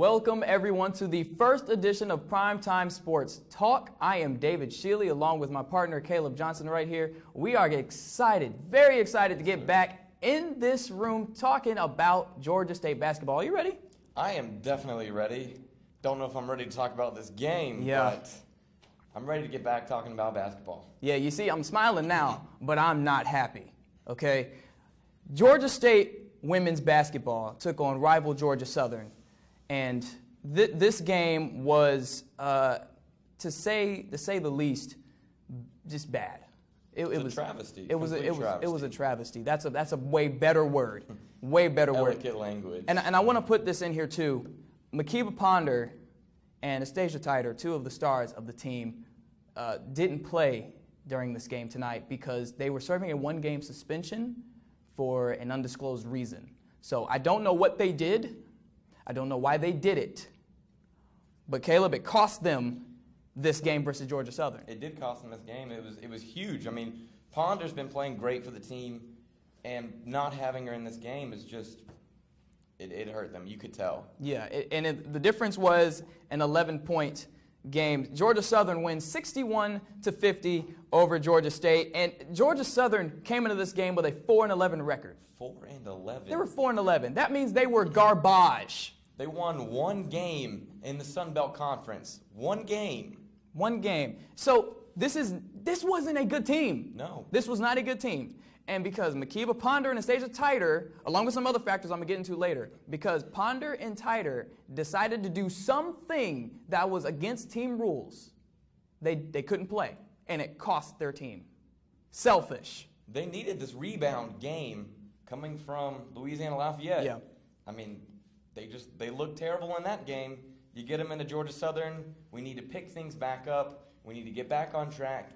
Welcome, everyone, to the first edition of Primetime Sports Talk. I am David Shealy, along with my partner, Caleb Johnson, right here. We are excited, very excited to get back in this room talking about Georgia State basketball. Are you ready? I am definitely ready. Don't know if I'm ready to talk about this game, Yeah. but I'm ready to get back talking about basketball. Yeah, you see, I'm smiling now, but I'm not happy, okay? Georgia State women's basketball took on rival Georgia Southern. And this game was, to say the least, just bad. It was a travesty. It was a travesty. That's a way better word. Way better word. Delicate language. And I want to put this in here too. Makiba Ponder and Astasia Titer, two of the stars of the team, didn't play during this game tonight because they were serving a one-game suspension for an undisclosed reason. So I don't know what they did. I don't know why they did it. But Caleb, it cost them this game versus Georgia Southern. It did cost them this game. It was huge. I mean, Ponder's been playing great for the team, and not having her in this game is just it hurt them. You could tell. Yeah, the difference was an 11-point game. Georgia Southern wins 61-50 over Georgia State, and Georgia Southern came into this game with a 4-11 record. 4-11. They were 4-11. That means they were garbage. They won one game in the Sun Belt Conference. One game. One game. So this wasn't a good team. No. This was not a good team. And because Makiba Ponder and Astasia Titer, along with some other factors I'm going to get into later, because Ponder and Titer decided to do something that was against team rules, they couldn't play. And it cost their team. Selfish. They needed this rebound game coming from Louisiana Lafayette. Yeah. I mean, they looked terrible in that game. You get them into Georgia Southern, we need to pick things back up. We need to get back on track,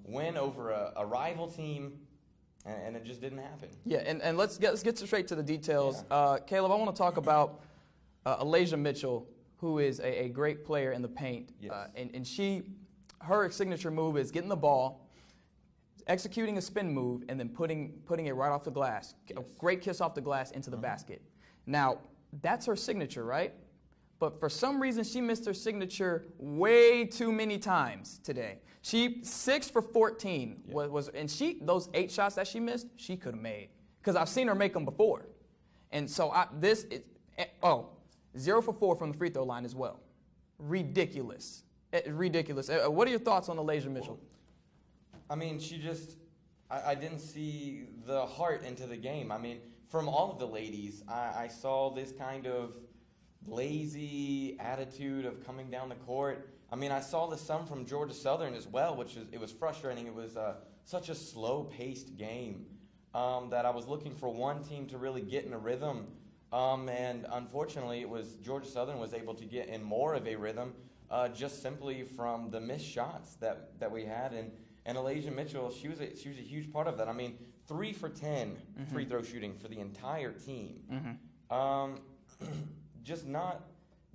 win over a rival team, and it just didn't happen. Yeah, and let's get straight to the details. Yeah. Caleb, I want to talk about Alasia Mitchell, who is a great player in the paint. Yes. And her signature move is getting the ball, executing a spin move, and then putting it right off the glass. Yes. A great kiss off the glass into the basket. Now, that's her signature, right? But for some reason, she missed her signature way too many times today. She 6 for 14 and those 8 shots that she missed, she could have made because I've seen her make them before. And so 0 for 4 from the free throw line as well. Ridiculous. Ridiculous. What are your thoughts on Alasia Mitchell? I mean, I didn't see the heart into the game. I mean, from all of the ladies, I saw this kind of lazy attitude of coming down the court. I mean, I saw some from Georgia Southern as well, it was frustrating. It was such a slow-paced game that I was looking for one team to really get in a rhythm. And unfortunately, Georgia Southern was able to get in more of a rhythm just simply from the missed shots that we had. And Alasia Mitchell, she was a huge part of that. I mean, 3 for 10 free throw shooting for the entire team. Mm-hmm. Just not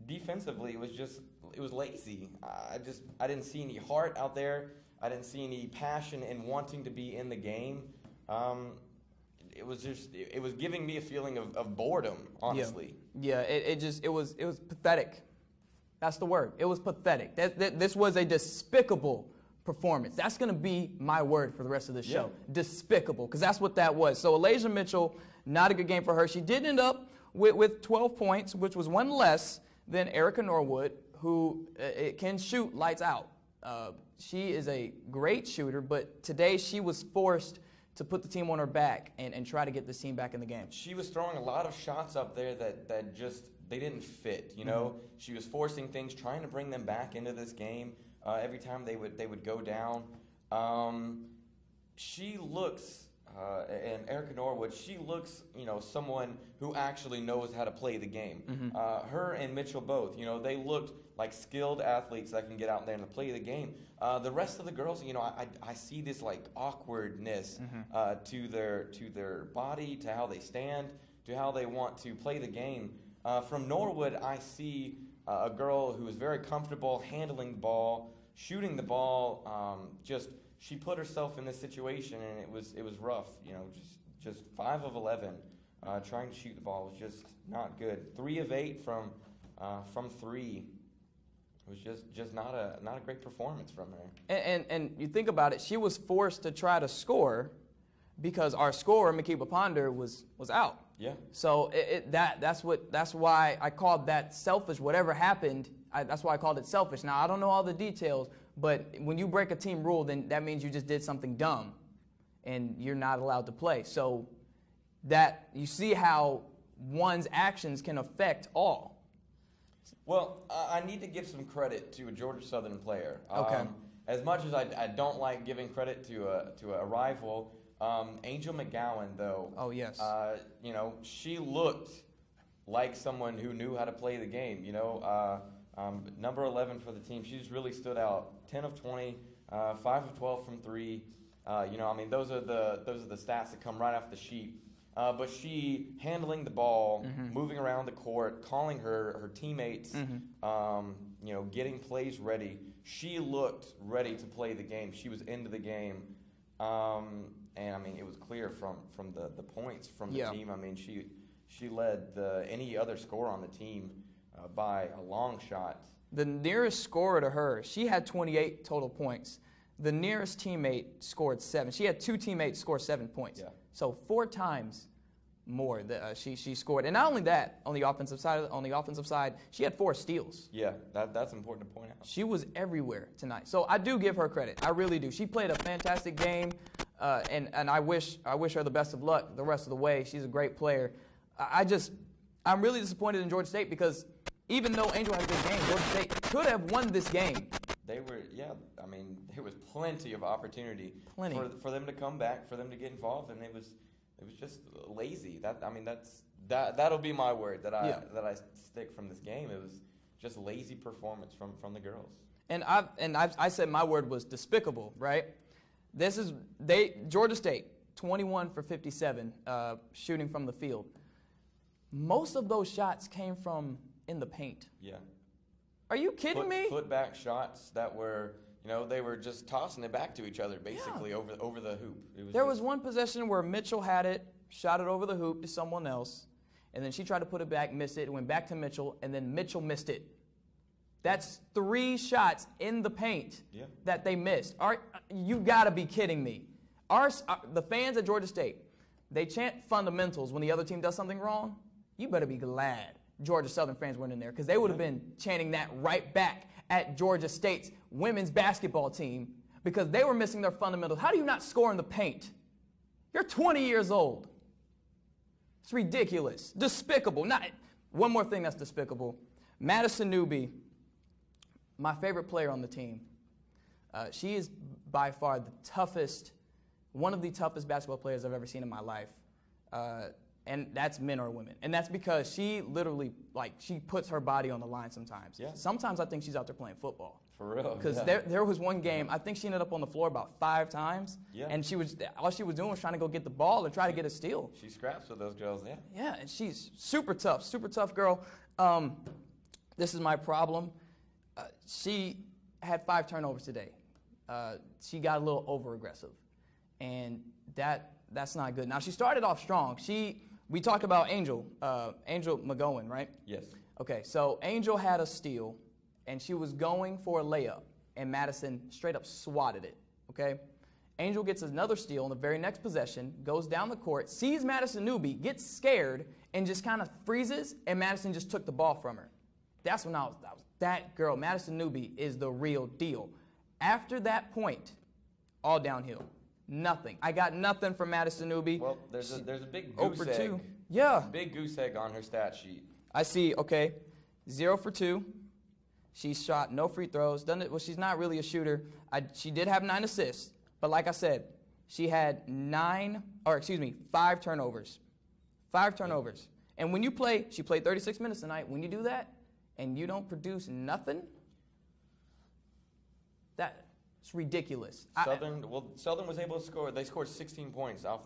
defensively. It was lazy. I didn't see any heart out there. I didn't see any passion in wanting to be in the game. It was giving me a feeling of boredom, honestly. Yeah. It was pathetic. That's the word. It was pathetic. This was a despicable performance. That's going to be my word for the rest of the show. Yeah. Despicable, because that's what that was. So Alasia Mitchell, not a good game for her. She did end up with 12 points, which was one less than Erica Norwood, who can shoot lights out. She is a great shooter, but today she was forced to put the team on her back and try to get this team back in the game. She was throwing a lot of shots up there that just they didn't fit. Mm-hmm. She was forcing things, trying to bring them back into this game. Every time they would go down, she looks. And Erica Norwood, she looks, someone who actually knows how to play the game. Mm-hmm. Her and Mitchell both, they looked like skilled athletes that can get out there and play the game. The rest of the girls, I see this like awkwardness to their body, to how they stand, to how they want to play the game. From Norwood, I see a girl who is very comfortable handling the ball, shooting the ball, she put herself in this situation, and it was rough. Just 5 of 11 trying to shoot the ball was just not good. 3 of 8 from from three. It was just not a great performance from her. And you think about it, she was forced to try to score because our scorer, Makiba Ponder, was out. Yeah. So that's why I called that selfish. Whatever happened, that's why I called it selfish. Now I don't know all the details, but when you break a team rule, then that means you just did something dumb, and you're not allowed to play. So that you see how one's actions can affect all. Well, I need to give some credit to a Georgia Southern player. Okay. As much as I don't like giving credit to a rival, Angel McGowan, though. Oh, yes. She looked like someone who knew how to play the game. Number 11 for the team. She just really stood out. 10 of 20, 5 of 12 from three. Those are the stats that come right off the sheet. But she handling the ball, moving around the court, calling her teammates, getting plays ready. She looked ready to play the game. She was into the game. It was clear from the points from the team. She led any other scorer on the team by a long shot. The nearest scorer to her, she had 28 total points. The nearest teammate scored 7. She had 2 teammates score 7 points. Yeah. So 4 times more she scored. And not only that, on the offensive side, she had 4 steals. Yeah, that's important to point out. She was everywhere tonight. So I do give her credit. I really do. She played a fantastic game, and I wish her the best of luck the rest of the way. She's a great player. I'm really disappointed in Georgia State because even though Angel had a good game, Georgia State could have won this game. There was plenty of opportunity for them to come back, for them to get involved, and it was just lazy. That'll be my word that I stick from this game. It was just lazy performance from the girls. And I said my word was despicable, right? Georgia State 21 for 57 shooting from the field. Most of those shots came from in the paint. Yeah. Are you kidding me? Putback shots that were, they were just tossing it back to each other, basically, over the hoop. There was one possession where Mitchell had it, shot it over the hoop to someone else, and then she tried to put it back, missed it, went back to Mitchell, and then Mitchell missed it. That's 3 shots in the paint that they missed. You got to be kidding me. The fans at Georgia State, they chant fundamentals when the other team does something wrong. You better be glad Georgia Southern fans weren't in there because they would have been chanting that right back at Georgia State's women's basketball team because they were missing their fundamentals. How do you not score in the paint? You're 20 years old. It's ridiculous. Despicable. One more thing that's despicable. Madison Newby, my favorite player on the team. She is by far one of the toughest basketball players I've ever seen in my life. And that's men or women. And that's because she literally, she puts her body on the line sometimes. Yeah. Sometimes I think she's out there playing football. For real. Because there was one game, I think she ended up on the floor about 5 times. Yeah. And all she was doing was trying to go get the ball and try to get a steal. She scraps with those girls, yeah. Yeah, and she's super tough girl. This is my problem. She had 5 turnovers today. She got a little over-aggressive. And that's not good. Now, she started off strong. We talked about Angel McGowan, right? Yes. Okay, so Angel had a steal, and she was going for a layup, and Madison straight up swatted it, okay? Angel gets another steal in the very next possession, goes down the court, sees Madison Newby, gets scared, and just kind of freezes, and Madison just took the ball from her. That's when that girl, Madison Newby, is the real deal. After that point, all downhill. Nothing. I got nothing from Madison Newby. Well, there's a big goose egg. 2. Yeah. Big goose egg on her stat sheet. I see, 0 for 2. She shot no free throws. She's not really a shooter. She did have 9 assists. But like I said, she had 5 turnovers. 5 turnovers. And when she played 36 minutes tonight. When you do that and you don't produce nothing, it's ridiculous. Southern was able to score. They scored 16 points off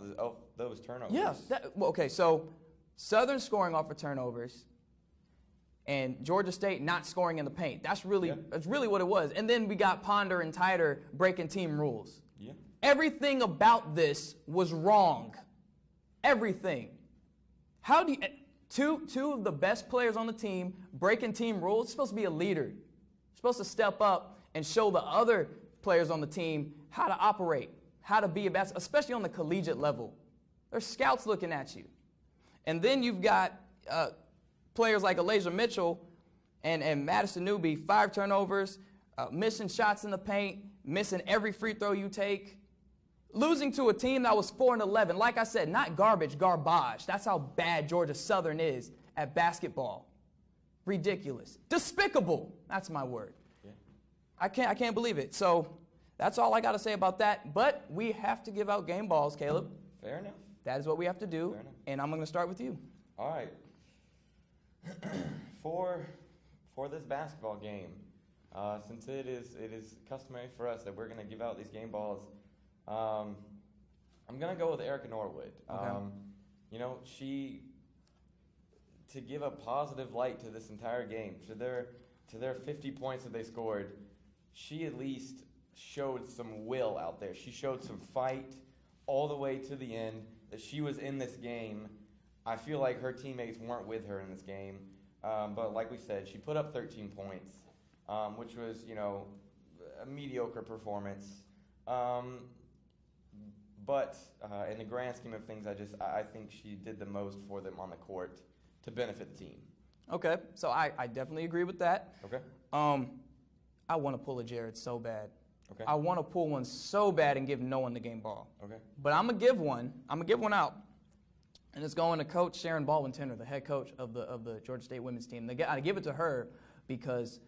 those turnovers. Yeah. So Southern scoring off of turnovers, and Georgia State not scoring in the paint. That's really what it was. And then we got Ponder and Tyder breaking team rules. Yeah. Everything about this was wrong. Everything. Two of the best players on the team breaking team rules. You're supposed to be a leader. You're supposed to step up and show the other players on the team how to operate, how to be a basketball, especially on the collegiate level. There's scouts looking at you. And then you've got players like Elijah Mitchell and Madison Newby, 5 turnovers, missing shots in the paint, missing every free throw you take, losing to a team that was 4-11. Like I said, not garbage, garbage. That's how bad Georgia Southern is at basketball. Ridiculous. Despicable. That's my word. Yeah. I can't believe it. So that's all I got to say about that. But we have to give out game balls, Caleb. Fair enough. That is what we have to do. And I'm going to start with you. All right. For this basketball game, since it is customary for us that we're going to give out these game balls, I'm going to go with Erica Norwood. Okay. To give a positive light to this entire game, to their 50 points that they scored, she at least showed some will out there. She showed some fight all the way to the end, that she was in this game. I feel like her teammates weren't with her in this game. But like we said, she put up 13 points, which was, a mediocre performance. But in the grand scheme of things, I think she did the most for them on the court to benefit the team. Okay, so I definitely agree with that. Okay. I want to pull a Jared so bad. Okay. I want to pull one so bad and give no one the game ball. Okay. But I'm going to give one. I'm going to give one out. And it's going to Coach Sharon Baldwin-Tanner, the head coach of the Georgia State women's team. I give it to her because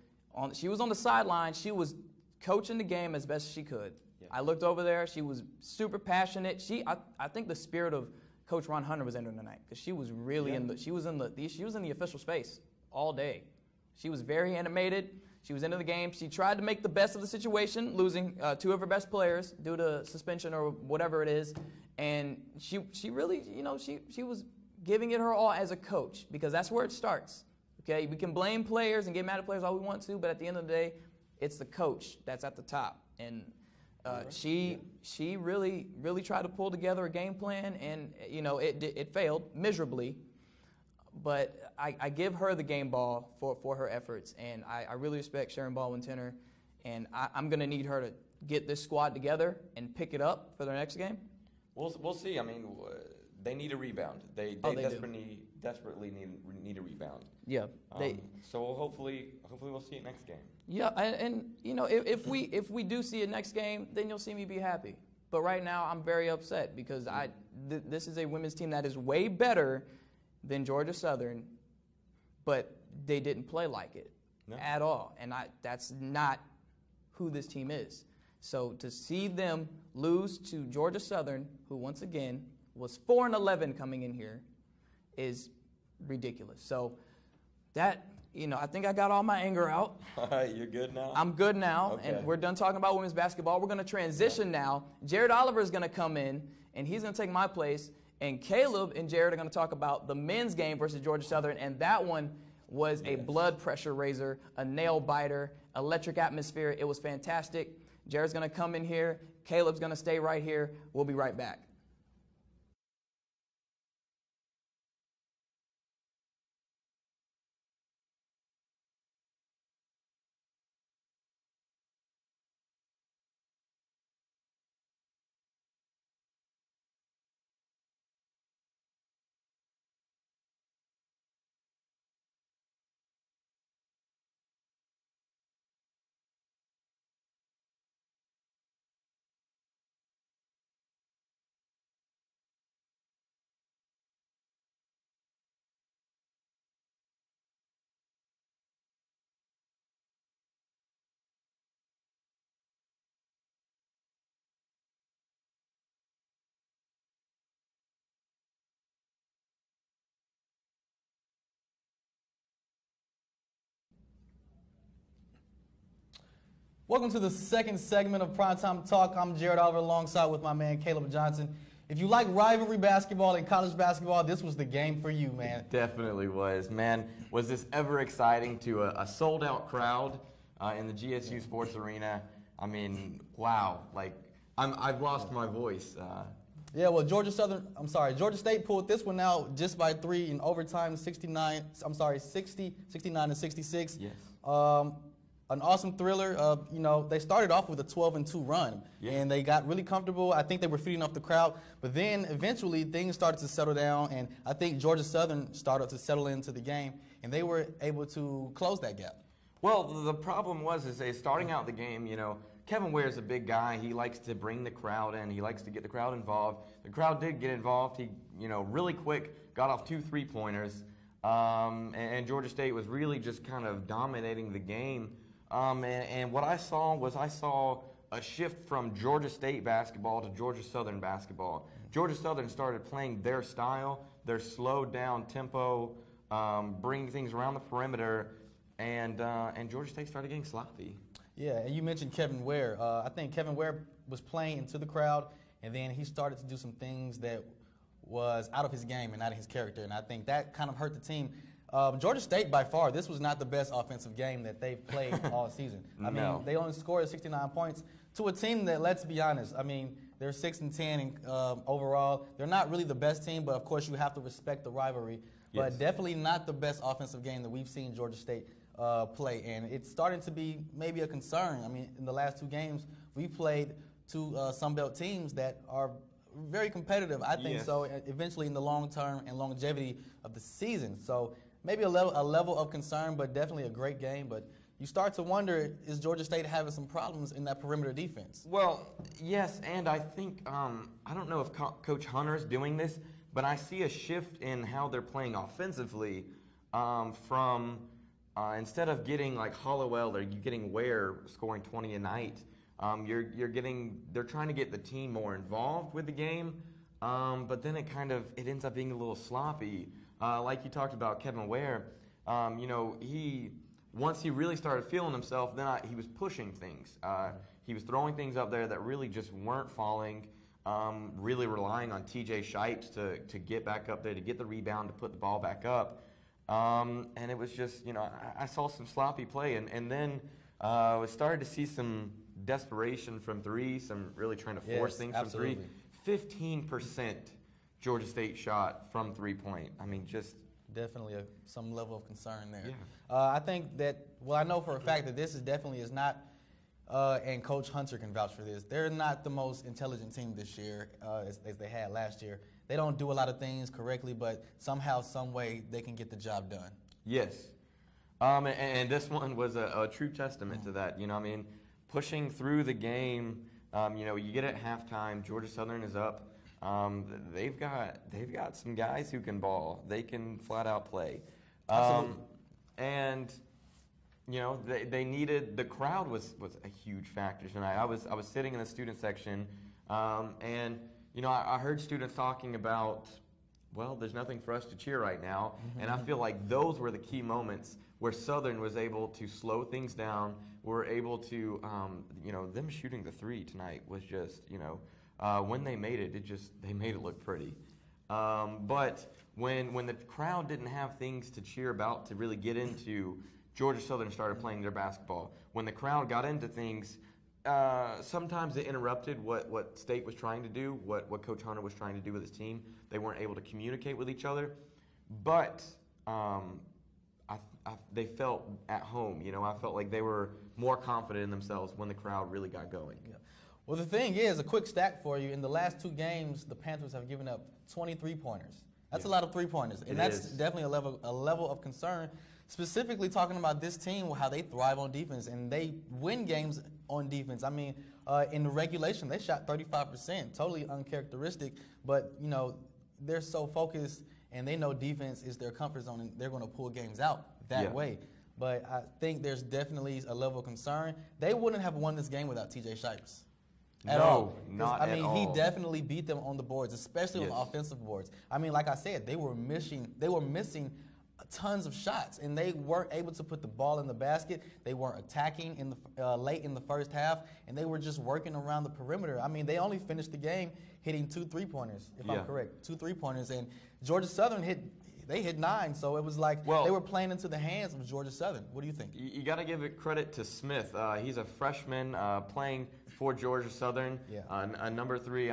she was on the sideline. She was coaching the game as best as she could. Yeah. I looked over there. She was super passionate. I think the spirit of Coach Ron Hunter was in her tonight because she was really in the official space all day. She was very animated. She was into the game. She tried to make the best of the situation, losing 2 of her best players due to suspension or whatever it is. And she really, she was giving it her all as a coach because that's where it starts. Okay, we can blame players and get mad at players all we want to, but at the end of the day, it's the coach that's at the top. And she really tried to pull together a game plan, and it failed miserably. But I give her the game ball for her efforts, and I really respect Sharon Baldwin-Tanner, and I'm going to need her to get this squad together and pick it up for their next game. We'll see. I mean, they need a rebound. They desperately need a rebound. Yeah. So hopefully we'll see it next game. Yeah, and if we do see it next game, then you'll see me be happy. But right now, I'm very upset because this is a women's team that is way better than Georgia Southern, but they didn't play like it at all. And that's not who this team is. So to see them lose to Georgia Southern, who once again was 4-11 coming in here, is ridiculous. So that, I think I got all my anger out. All right, you're good now? I'm good now, okay. And we're done talking about women's basketball. We're going to transition now. Jared Oliver is going to come in, and he's going to take my place. And Caleb and Jared are going to talk about the men's game versus Georgia Southern, and that one was a blood pressure raiser, a nail biter, electric atmosphere. It was fantastic. Jared's going to come in here. Caleb's going to stay right here. We'll be right back. Welcome to the second segment of Primetime Talk. I'm Jared Oliver alongside with my man Caleb Johnson. If you like rivalry basketball and college basketball, this was the game for you, man. It definitely was. Man, was this ever exciting to a sold-out crowd in the GSU Sports Arena. I mean, wow. Like, I've lost my voice Yeah, well, Georgia State pulled this one out just by 3 in overtime, 69 to 66. Yes. An awesome thriller. They started off with a 12-2 run, and they got really comfortable. I think they were feeding off the crowd, but then eventually things started to settle down, and I think Georgia Southern started to settle into the game, and they were able to close that gap. Well, the problem was they starting out the game, Kevin Ware is a big guy. He likes to bring the crowd in. He likes to get the crowd involved. The crowd did get involved. He, really quick got off 2 3-pointers. And Georgia State was really just kind of dominating the game. And what I saw a shift from Georgia State basketball to Georgia Southern basketball. Georgia Southern started playing their style, their slowed down tempo, bringing things around the perimeter, and Georgia State started getting sloppy. Yeah, and you mentioned Kevin Ware. I think Kevin Ware was playing into the crowd, and then he started to do some things that was out of his game and out of his character, and I think that kind of hurt the team. Georgia State, by far, this was not the best offensive game that they've played all season. I mean, they only scored 69 points to a team that, let's be honest, they're 6-10 overall. They're not really the best team, but of course you have to respect the rivalry. Yes. But definitely not the best offensive game that we've seen Georgia State play, and it's starting to be maybe a concern. In the last 2 games, we've played 2 Sunbelt teams that are very competitive, I think, so eventually in the long term and longevity of the season. So maybe a level of concern, but definitely a great game. But you start to wonder, is Georgia State having some problems in that perimeter defense? Well, yes, and I think, I don't know if Coach Hunter is doing this, but I see a shift in how they're playing offensively from instead of getting like Hollowell or you getting Ware scoring 20 a night, they're trying to get the team more involved with the game, but then it ends up being a little sloppy. Like you talked about Kevin Ware, once he really started feeling himself, then he was pushing things. He was throwing things up there that really just weren't falling, really relying on TJ Shipes to get back up there, to get the rebound, to put the ball back up. And it was just, I saw some sloppy play, and then we started to see some desperation from 3, some really trying to force things absolutely. from 3. 15% Georgia State shot from 3-point. Just definitely some level of concern there. Yeah. I think that, I know for a fact that this definitely is not, and Coach Hunter can vouch for this, they're not the most intelligent team this year as they had last year. They don't do a lot of things correctly, but somehow, some way, they can get the job done. Yes. And this one was a true testament to that. Pushing through the game, you get it at halftime, Georgia Southern is up. They've got some guys who can ball. They can flat out play. And they needed, the crowd was a huge factor tonight. I was sitting in the student section, and I heard students talking about, there's nothing for us to cheer right now. And I feel like those were the key moments where Southern was able to slow things down. Were able to, them shooting the 3 tonight was just, when they made it, they made it look pretty. But when the crowd didn't have things to cheer about to really get into, Georgia Southern started playing their basketball. When the crowd got into things, sometimes it interrupted what State was trying to do, what Coach Hunter was trying to do with his team. They weren't able to communicate with each other. But they felt at home. I felt like they were more confident in themselves when the crowd really got going. Yeah. Well, the thing is, a quick stat for you, in the last 2 games, the Panthers have given up 23 pointers. That's a lot of 3-pointers, and that's definitely a level of concern, specifically talking about this team, how they thrive on defense, and they win games on defense. In the regulation, they shot 35%, totally uncharacteristic, but, they're so focused, and they know defense is their comfort zone, and they're going to pull games out that way. But I think there's definitely a level of concern. They wouldn't have won this game without TJ Shipes. At all. Not at all. He definitely beat them on the boards, especially on the offensive boards. Like I said, they were missing tons of shots, and they weren't able to put the ball in the basket. They weren't attacking in the late in the first half, and they were just working around the perimeter. They only finished the game hitting 2 3-pointers, if I'm correct, 2 3-pointers, and Georgia Southern hit 9, so it was like they were playing into the hands of Georgia Southern. What do you think? You got to give it credit to Smith. He's a freshman playing for Georgia Southern, a number 3.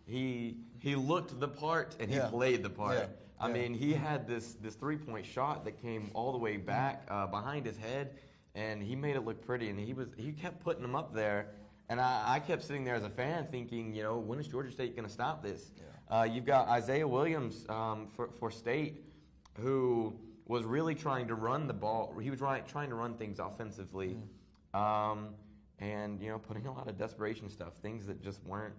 he looked the part and he Yeah. played the part. Yeah. I mean, he had this 3-point shot that came all the way back behind his head, and he made it look pretty. And he kept putting them up there, and I kept sitting there as a fan thinking, when is Georgia State going to stop this? Yeah. You've got Isaiah Williams for State, who was really trying to run the ball. He was trying to run things offensively, and putting a lot of desperation stuff, things that just weren't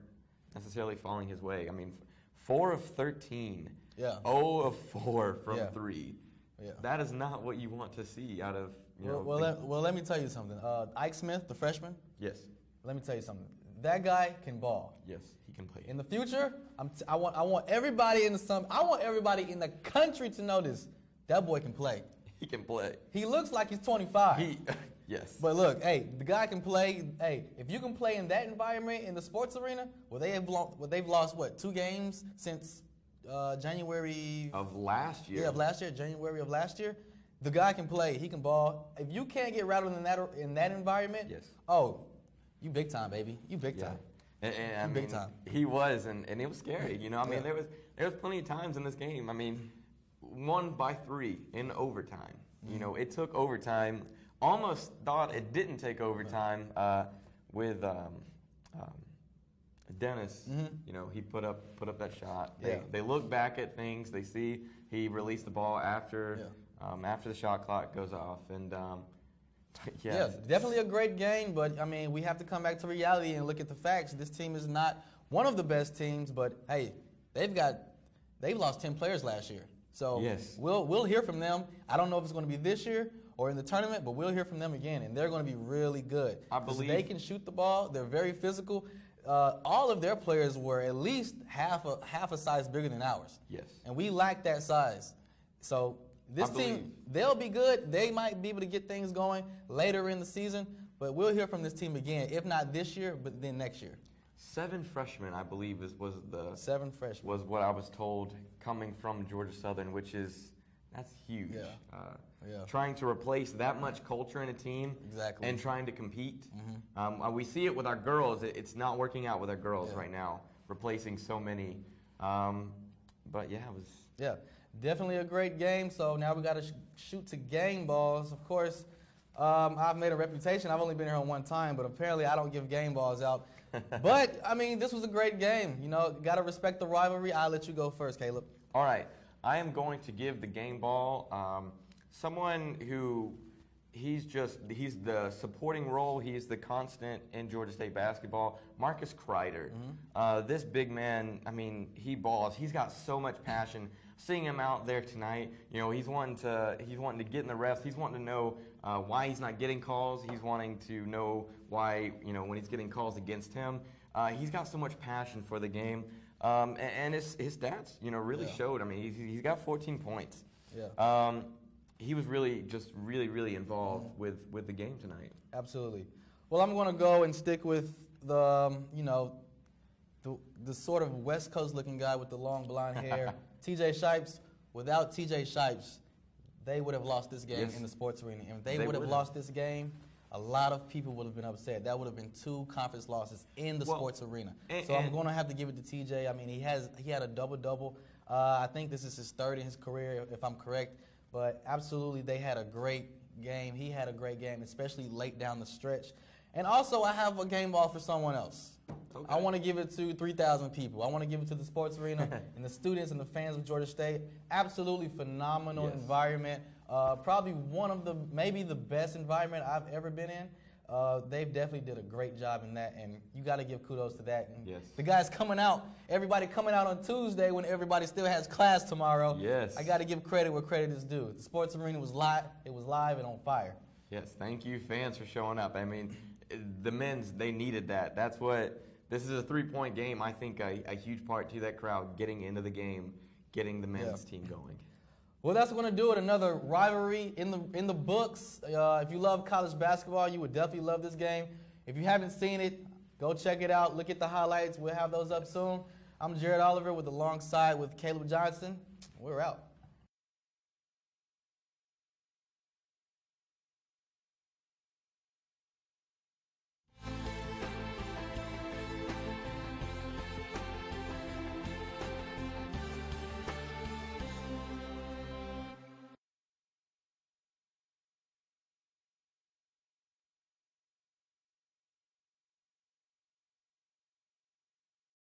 necessarily falling his way. I mean, 4 of 13. Yeah. 0 of 4 from Yeah. 3. Yeah. That is not what you want to see out of, Let me tell you something. Ike Smith, the freshman, Yes. let me tell you something. That guy can ball. Yes, he can play. In the future, I want everybody in the country to know this. That boy can play. He can play. He looks like he's 25. Yes. But look, hey, the guy can play. Hey, if you can play in that environment in the sports arena, they've lost 2 games since January Of last year. Yeah, of last year, January of last year. The guy can play. He can ball. If you can't get rattled in that environment, Yes. oh, you big time, baby. You big Yeah. time. And I Big mean, time. he was, and it was scary. I mean, Yeah. there was plenty of times in this game. I mean, won by 3 in overtime. It took overtime. Almost thought it didn't take overtime with Dennis. He put up that shot. They look back at things. They see he released the ball after the shot clock goes off, and Yeah, definitely a great game, but I mean, we have to come back to reality and look at the facts. This team is not one of the best teams, but hey, they've lost 10 players last year. So Yes. we'll hear from them. I don't know if it's going to be this year or in the tournament, but we'll hear from them again, and they're going to be really good. I 'Cause believe- they can shoot the ball. They're very physical. All of their players were at least half a size bigger than ours. Yes. And we lack that size. So this I team, believe. they'll be good. They might be able to get things going later in the season, but we'll hear from this team again, if not this year, but then next year. 7 freshmen, I believe, was 7 freshmen. what I was told coming from Georgia Southern, that's huge. Yeah. Yeah. Trying to replace that much culture in a team, Exactly. and trying to compete. We see it with our girls. It's not working out with our girls Yeah. right now, replacing so many. But yeah, it was. Yeah, definitely a great game. So now we got to shoot to game balls. Of course, I've made a reputation. I've only been here on one time, but apparently I don't give game balls out. But, I mean, this was a great game. Got to respect the rivalry. I'll let you go first, Caleb. All right, I am going to give the game ball someone who he's the supporting role. He's the constant in Georgia State basketball. Marcus Kreider. This big man, I mean, he balls. He's got so much passion. Seeing him out there tonight, he's wanting to get in the refs. He's wanting to know why he's not getting calls. He's wanting to know why, when he's getting calls against him. He's got so much passion for the game. And his stats, really showed. I mean, he's got 14 points. Yeah. He was really involved with the game tonight. Absolutely. Well, I'm going to go and stick with the sort of West Coast looking guy with the long blonde hair, TJ Shipes. Without TJ Shipes, they would have lost this game Yes. in the sports arena. And if they They would have would've. lost this game, a lot of people would have been upset. That would have been 2 conference losses in the sports arena. So I'm going to have to give it to TJ. I mean, he had a double-double. I think this is his 3rd in his career, if I'm correct. But absolutely, they had a great game. He had a great game, especially late down the stretch. And also, I have a game ball for someone else. Okay. I want to give it to 3,000 people. I want to give it to the sports arena and the students and the fans of Georgia State. Absolutely phenomenal Yes. environment. Probably maybe the best environment I've ever been in. They've definitely did a great job in that, and you got to give kudos to that. And Yes. the guys coming out, everybody coming out on Tuesday when everybody still has class tomorrow. Yes. I got to give credit where credit is due. The sports arena was live. It was live and on fire. Yes, thank you, fans, for showing up. I mean, the men's, they needed that. This is a 3-point game. I think a huge part to that crowd getting into the game, getting the men's team going. Well, that's going to do it. Another rivalry in the books. If you love college basketball, you would definitely love this game. If you haven't seen it, go check it out. Look at the highlights. We'll have those up soon. I'm Jared Oliver alongside with Caleb Johnson. We're out.